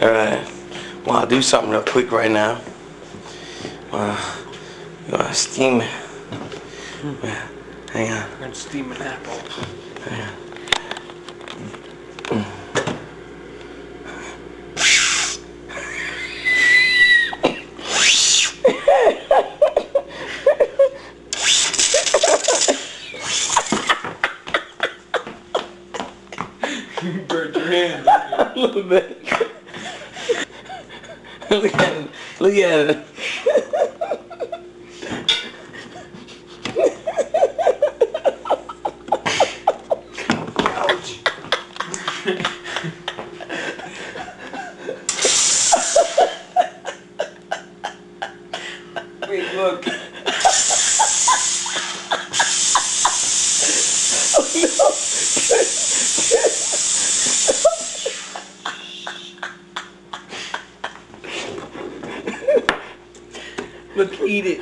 Alright. Well, I'll do something real quick right now. You want to steam it? Yeah. Hang on. We're gonna steam an apple. Hang on. You burnt your hand. A little bit. Look at it. Look at it. Ouch. Wait, look. Oh no. Look, eat it.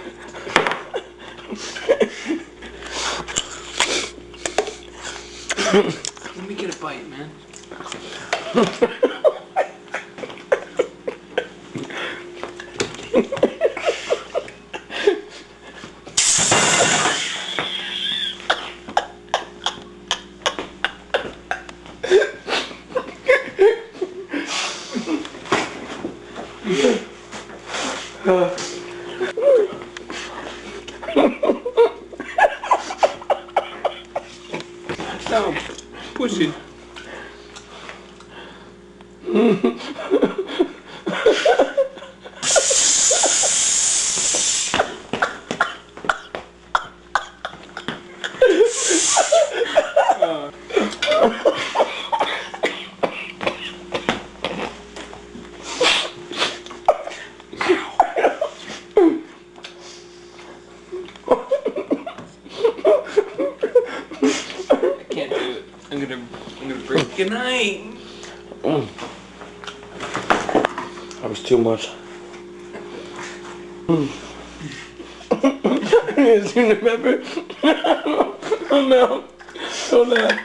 Let me get a bite, man. No, push it. Can't do it. I'm gonna break. Good night. That was too much. You seen the pepper? Oh no. So loud.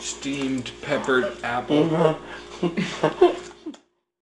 Steamed peppered apple.